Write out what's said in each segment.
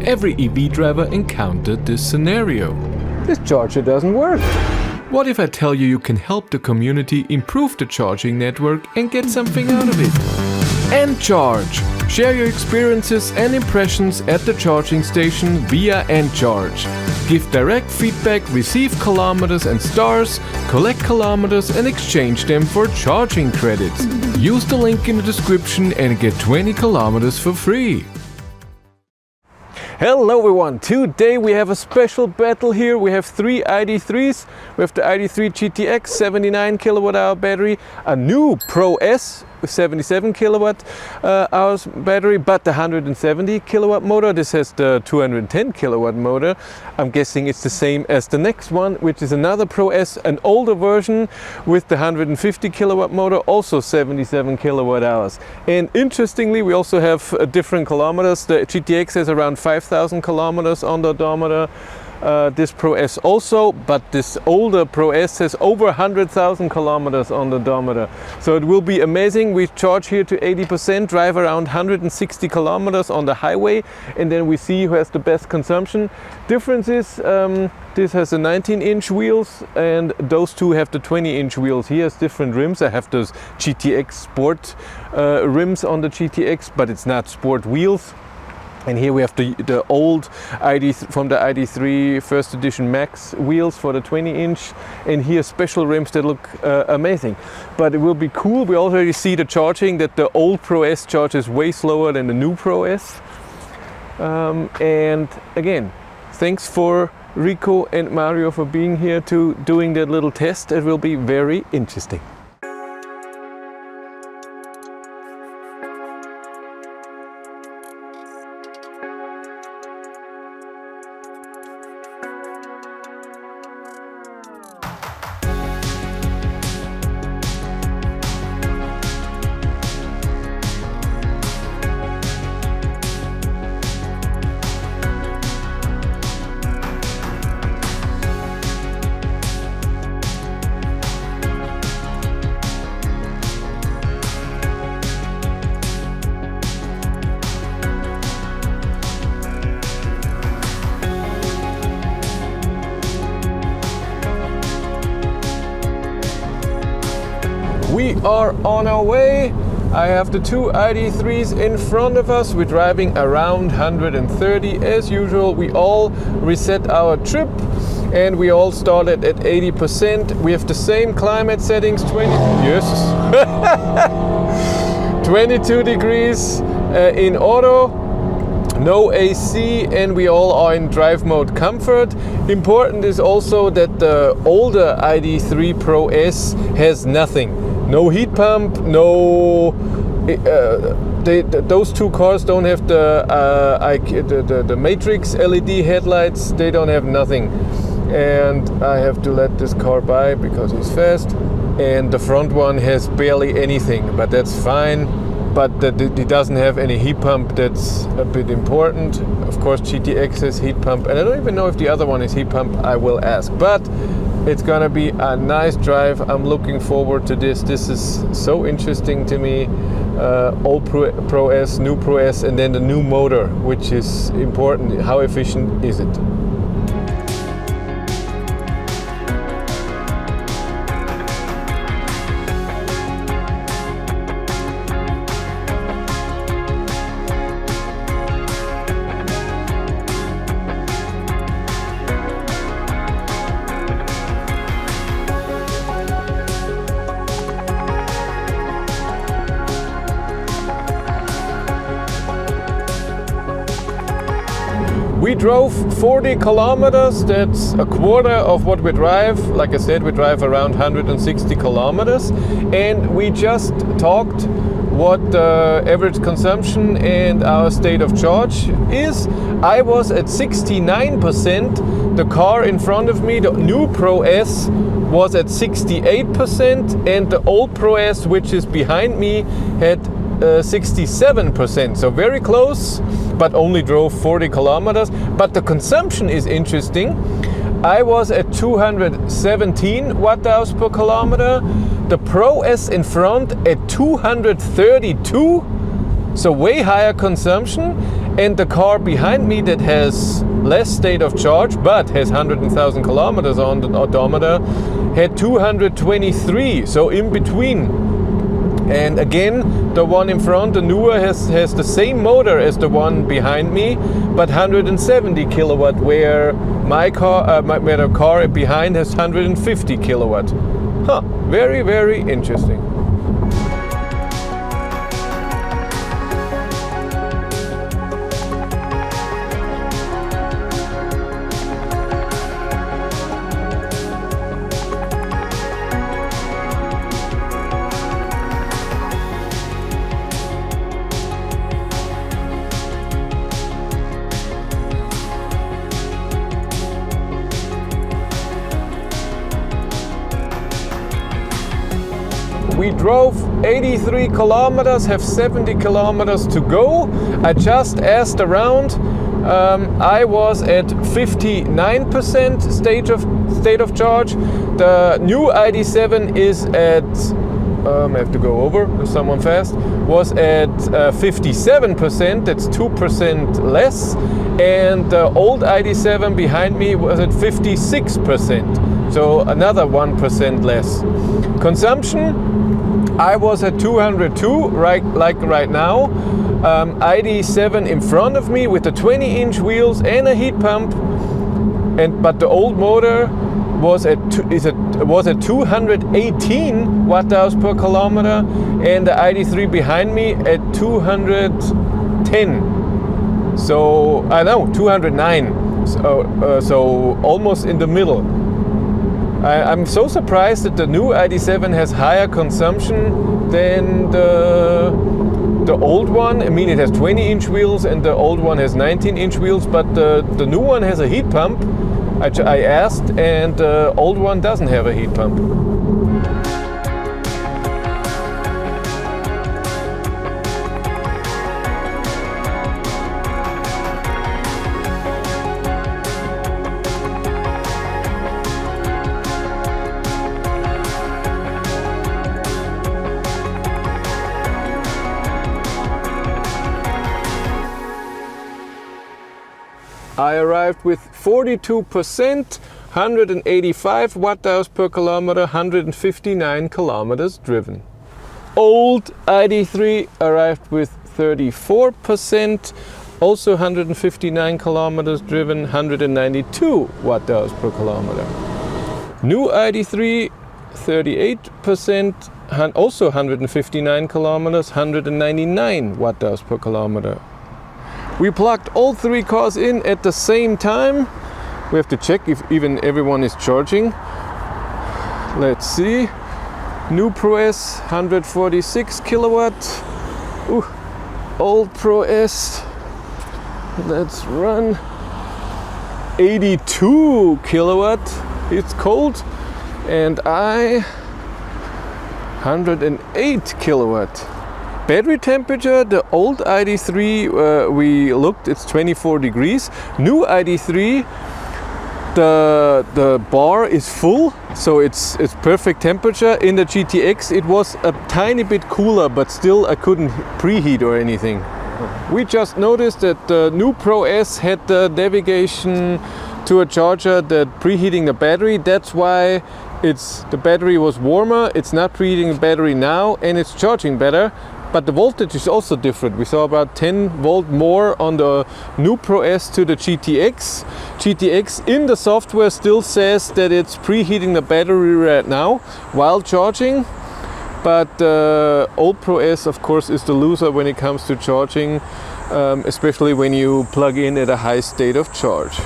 Every EV driver encountered this scenario. This charger doesn't work. What if I tell you can help the community improve the charging network and get something out of it? N-Charge! Share your experiences and impressions at the charging station via N-Charge. Give direct feedback, receive kilometers and stars, collect kilometers and exchange them for charging credits. Use the link in the description and get 20 kilometers for free. Hello everyone, today we have a special battle here. We have three Id.3s. We have the Id.3 GTX 79 kilowatt hour battery, a new ProS with 77 kilowatt hours battery, but the 170 kilowatt motor. This has the 210 kilowatt motor. I'm guessing it's the same as the next one, which is another ProS, an older version with the 150 kilowatt motor, also 77 kilowatt hours. And interestingly, we also have different kilometers. The GTX has around 5,000 kilometers on the odometer. This ProS also, but this older ProS has over 100,000 kilometers on the odometer. So it will be amazing. We charge here to 80%, drive around 160 kilometers on the highway, and then we see who has the best consumption. Difference is this has the 19-inch wheels and those two have the 20-inch wheels. He has different rims. I have those GTX Sport rims on the GTX, but it's not sport wheels. And here we have the old from the Id.3 first edition Max wheels for the 20-inch, and here special rims that look amazing. But it will be cool. We already see the charging, that the old ProS charges way slower than the new ProS. And again, thanks for Rico and Mario for being here to doing that little test. It will be very interesting. We are on our way. I have the two Id.3s in front of us. We're driving around 130 as usual. We all reset our trip and we all started at 80%. We have the same climate settings, 22 degrees in auto. No AC, and we all are in drive mode comfort. Important is also that the older Id.3 ProS has nothing. No heat pump, no. Those two cars don't have the matrix LED headlights. They don't have nothing, and I have to let this car by because he's fast. And the front one has barely anything, but that's fine. But it doesn't have any heat pump. That's a bit important. Of course, GTX has heat pump, and I don't even know if the other one is heat pump. I will ask, but it's gonna be a nice drive. I'm looking forward to this. This is so interesting to me. Old ProS, new ProS, and then the new motor, which is important. How efficient is it? We drove 40 kilometers, that's a quarter of what we drive. Like I said, we drive around 160 kilometers, and we just talked what the average consumption and our state of charge is. I was at 69%, the car in front of me, the new ProS, was at 68%, and the old ProS, which is behind me, had 67%, so very close, but only drove 40 kilometers. But the consumption is interesting. I was at 217 watt hours per kilometer, the ProS in front at 232, so way higher consumption, And the car behind me that has less state of charge but has 100,000 kilometers on the odometer had 223, so in between. And again, the one in front, the newer, has the same motor as the one behind me, but 170 kilowatt, where my car, where the car behind has 150 kilowatt. Huh, very, very interesting. We drove 83 kilometers, have 70 kilometers to go. I just asked around. I was at 59% state of charge. The new ID.7 is at, I have to go over, someone fast, was at 57%, that's 2% less. And the old ID.7 behind me was at 56%, so another 1% less. Consumption, I was at 202, right now. ID.7 in front of me with the 20-inch wheels and a heat pump, but the old motor was at 218 watt-hours per kilometer, and the ID.3 behind me at 210. So I know 209. So almost in the middle. I'm so surprised that the new ID.7 has higher consumption than the old one. I mean, it has 20-inch wheels and the old one has 19-inch wheels, but the new one has a heat pump. I asked, and the old one doesn't have a heat pump. I arrived with 42%, 185 watt-hours per kilometer, 159 kilometers driven. Old ID.3 arrived with 34%, also 159 kilometers driven, 192 watt-hours per kilometer. New ID.3, 38%, also 159 kilometers, 199 watt-hours per kilometer. We plugged all three cars in at the same time. We have to check if even everyone is charging. Let's see. New ProS, 146 kilowatt. Old ProS. Let's run. 82 kilowatt. It's cold. And 108 kilowatt. Battery temperature, the old ID.3, we looked, it's 24 degrees. New ID.3, the bar is full, so it's perfect temperature. In the GTX, it was a tiny bit cooler, but still I couldn't preheat or anything. We just noticed that the new ProS had the navigation to a charger that preheating the battery. That's why the battery was warmer. It's not preheating the battery now, and it's charging better. But the voltage is also different. We saw about 10 volt more on the new ProS to the GTX. GTX in the software still says that it's preheating the battery right now while charging. But the old ProS, of course, is the loser when it comes to charging, especially when you plug in at a high state of charge.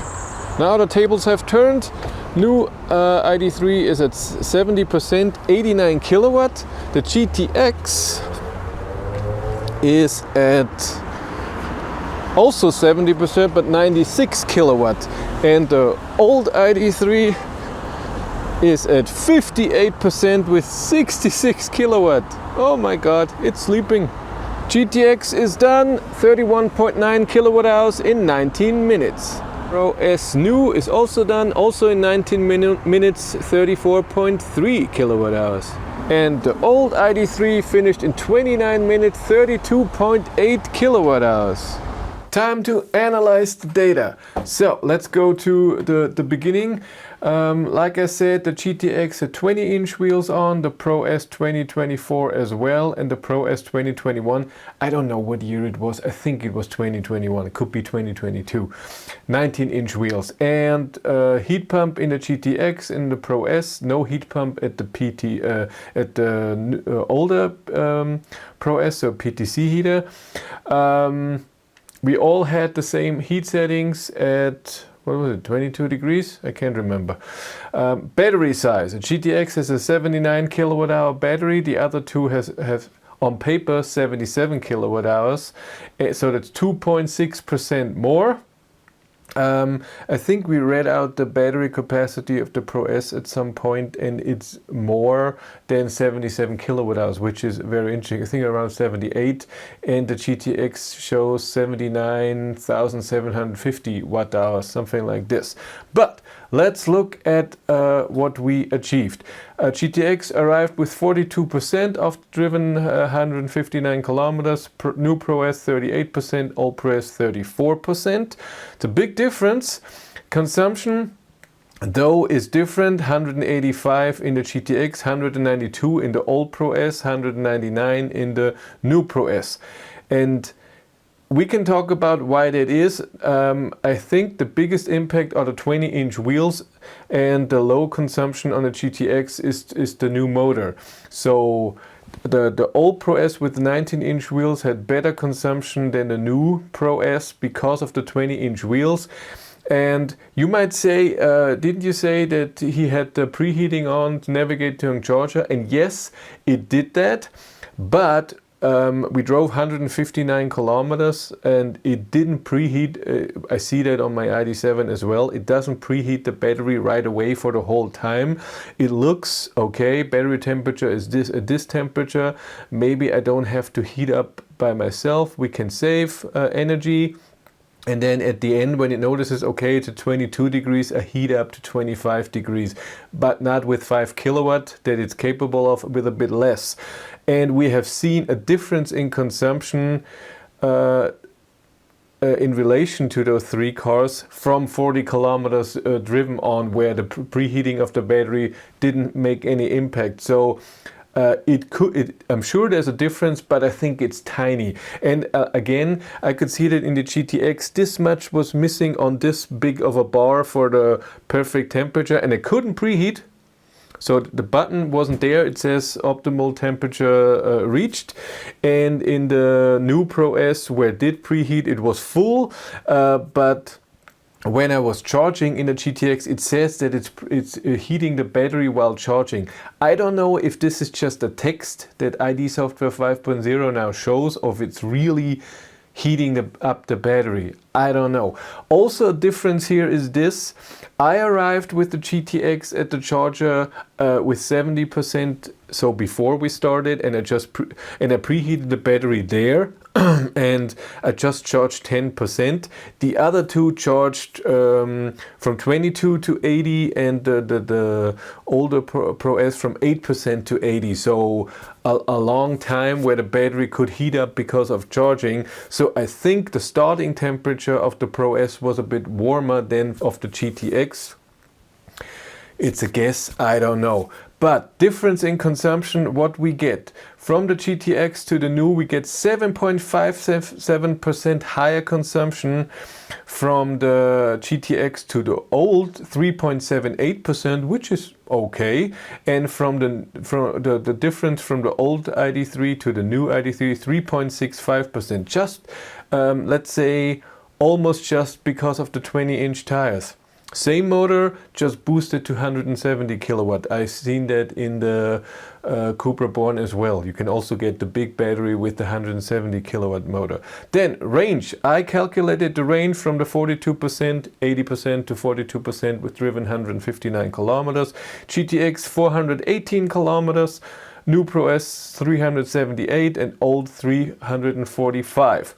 Now the tables have turned. New ID.3 is at 70%, 89 kilowatt. The GTX is at also 70%, but 96 kilowatt. And the old ID.3 is at 58% with 66 kilowatt. Oh my god, it's sleeping. GTX is done, 31.9 kilowatt hours in 19 minutes. ProS new is also done, also in 19 minutes, 34.3 kilowatt hours. And the old ID.3 finished in 29 minutes, 32.8 kilowatt hours. Time to analyze the data. So let's go to the beginning. Like I said, the GTX had 20-inch wheels on, the ProS 2024 as well, and the ProS 2021. I don't know what year it was. I think it was 2021. It could be 2022. 19-inch wheels and heat pump in the GTX in the ProS. No heat pump at the older ProS, so PTC heater. We all had the same heat settings at, what was it, 22 degrees? I can't remember. Battery size. The GTX has a 79 kilowatt hour battery. The other two have on paper 77 kilowatt hours. So that's 2.6% more. I think we read out the battery capacity of the ProS at some point, and it's more than 77 kilowatt hours, which is very interesting. I think around 78, and the GTX shows 79,750 watt hours, something like this. But let's look at what we achieved. GTX arrived with 42% of driven 159 kilometers, new ProS 38%, old ProS 34%. It's a big difference. Consumption, though, is different. 185 in the GTX, 192 in the old ProS, 199 in the new ProS. And we can talk about why that is. I think the biggest impact are the 20-inch wheels, and the low consumption on the GTX is the new motor. So the old ProS with the 19-inch wheels had better consumption than the new ProS because of the 20-inch wheels. And you might say, didn't you say that he had the preheating on to navigate to charger? And yes, it did that, but we drove 159 kilometers and it didn't preheat. I see that on my ID.7 as well. It doesn't preheat the battery right away for the whole time. It looks okay. Battery temperature is at this temperature. Maybe I don't have to heat up by myself. We can save energy. And then at the end, when it notices, okay, it's at 22 degrees, I heat up to 25 degrees, but not with 5 kilowatt that it's capable of, with a bit less. And we have seen a difference in consumption in relation to those three cars from 40 kilometers driven on, where the preheating of the battery didn't make any impact. So I'm sure there's a difference, but I think it's tiny. And again, I could see that in the GTX, this much was missing on this big of a bar for the perfect temperature, and I couldn't preheat. So the button wasn't there. It says optimal temperature reached. And in the new ProS, where it did preheat, it was full, but when I was charging in the GTX, it says that it's heating the battery while charging. I don't know if this is just a text that ID Software 5.0 now shows, or if it's really heating up the battery. I don't know. Also, a difference here is this. I arrived with the GTX at the charger with 70%, so before we started, and I preheated the battery there. And I just charged 10%. The other two charged from 22 to 80, and the older ProS from 8% to 80. So a long time where the battery could heat up because of charging. So I think the starting temperature of the ProS was a bit warmer than of the GTX. It's a guess, I don't know. But difference in consumption, what we get. From the GTX to the new, we get 7.57% higher consumption. From the GTX to the old, 3.78%, which is okay. And from the difference from the old ID.3 to the new ID.3, 3.65%. Just, let's say, almost just because of the 20-inch tires. Same motor, just boosted to 170 kilowatt. I've seen that in the Cupra Born as well. You can also get the big battery with the 170 kilowatt motor. Then range. I calculated the range from the 42%, 80% to 42% with driven 159 kilometers. GTX 418 kilometers. New ProS 378 and old 345.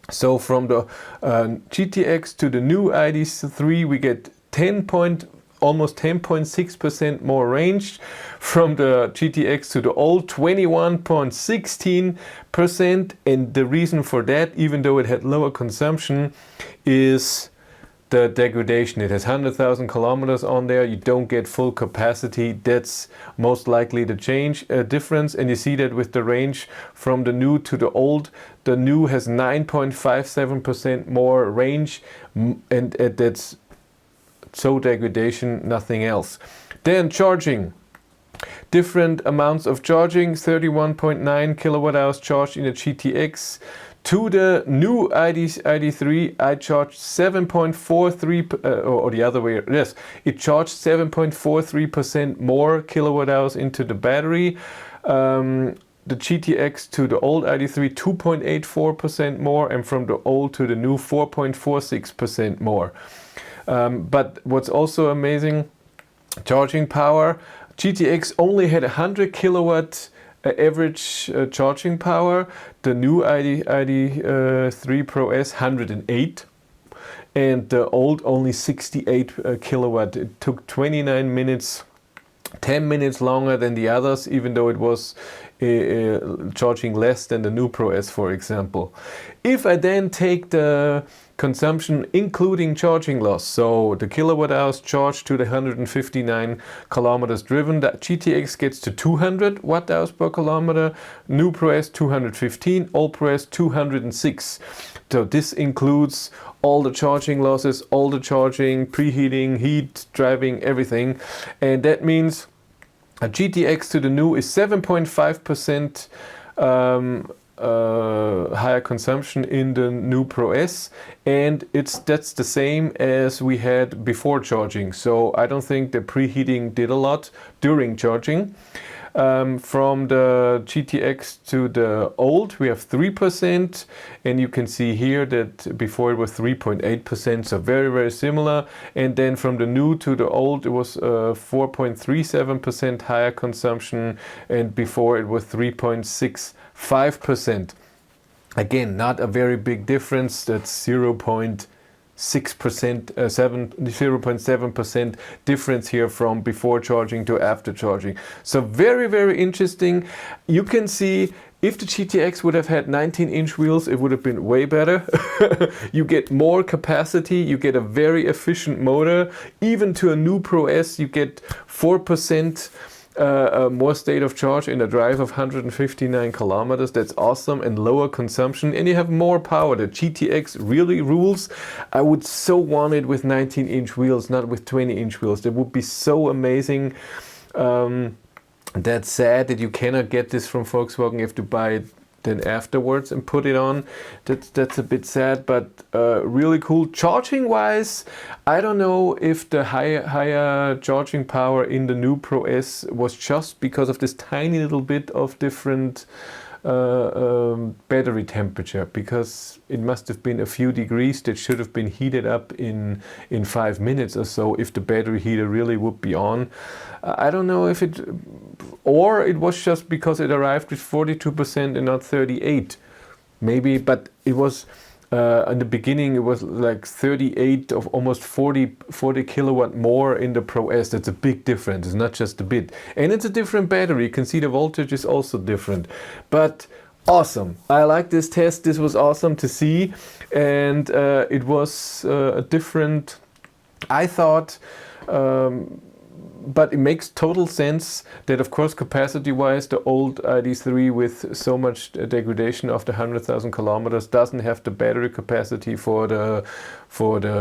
So from the GTX to the new ID.3, we get almost 10.6% more range from the GTX to the old, 21.16%. And the reason for that, even though it had lower consumption, is the degradation. It has 100,000 kilometers on there. You don't get full capacity. That's most likely the difference. And you see that with the range from the new to the old. The new has 9.57% more range, and that's so degradation, nothing else. Then charging. Different amounts of charging, 31.9 kilowatt hours charged in the GTX. To the new ID.3, I charged 7.43, or the other way, yes, it charged 7.43% more kilowatt hours into the battery. The GTX to the old ID.3, 2.84% more, and from the old to the new, 4.46% more. But what's also amazing, charging power, GTX only had 100 kilowatt average charging power. The new ID.3 ProS 108, and the old only 68 kilowatt. It took 29 minutes, 10 minutes longer than the others, even though it was charging less than the new ProS, for example. If I then take the consumption including charging loss, so the kilowatt hours charged to the 159 kilometers driven, that GTX gets to 200 watt hours per kilometer, new ProS 215, old ProS 206. So this includes all the charging losses, all the charging, preheating, heat, driving, everything. And that means a GTX to the new is 7.5% higher consumption in the new ProS, and that's the same as we had before charging. So I don't think the preheating did a lot during charging. From the GTX to the old, we have 3%, and you can see here that before it was 3.8%, so very, very similar. And then from the new to the old, it was 4.37% higher consumption, and before it was 3.65%. Again, not a very big difference. That's 0.6%, 0.7% difference here from before charging to after charging. So very, very interesting. You can see if the GTX would have had 19-inch wheels, it would have been way better. You get more capacity, you get a very efficient motor. Even to a new ProS, you get 4% more state of charge in a drive of 159 kilometers. That's awesome, and lower consumption, and you have more power. The GTX really rules. I would so want it with 19-inch wheels, not with 20-inch wheels. That would be so amazing. That's sad that you cannot get this from Volkswagen. You have to buy it then afterwards and put it on. That's a bit sad, but really cool. Charging wise, I don't know if the higher charging power in the new ProS was just because of this tiny little bit of different battery temperature, because it must have been a few degrees that should have been heated up in 5 minutes or so if the battery heater really would be on. I don't know if it, or it was just because it arrived with 42% and not 38, maybe. But it was in the beginning it was like 38 of almost 40 kilowatt more in the ProS. That's a big difference. It's not just a bit, and it's a different battery. You can see the voltage is also different, but awesome. I like this test. This was awesome to see, and it was a different, I thought, but it makes total sense that, of course, capacity-wise, the old ID.3 with so much degradation after 100,000 kilometers doesn't have the battery capacity for the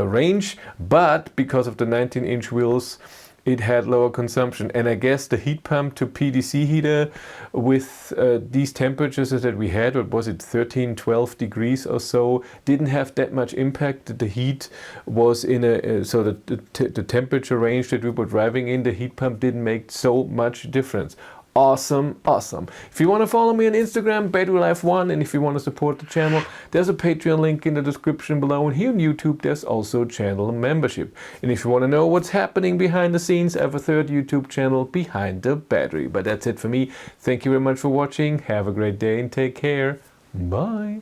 range, but because of the 19-inch wheels, it had lower consumption. And I guess the heat pump to PDC heater with these temperatures that we had, what was it, 13, 12 degrees or so, didn't have that much impact. The heat was in a, so the temperature range that we were driving in, the heat pump didn't make so much difference. Awesome, awesome. If you want to follow me on Instagram, BatteryLife1, and if you want to support the channel, there's a Patreon link in the description below, and here on YouTube there's also channel membership. And if you want to know what's happening behind the scenes, I have a third YouTube channel, Behind the Battery. But that's it for me. Thank you very much for watching. Have a great day and take care. Bye.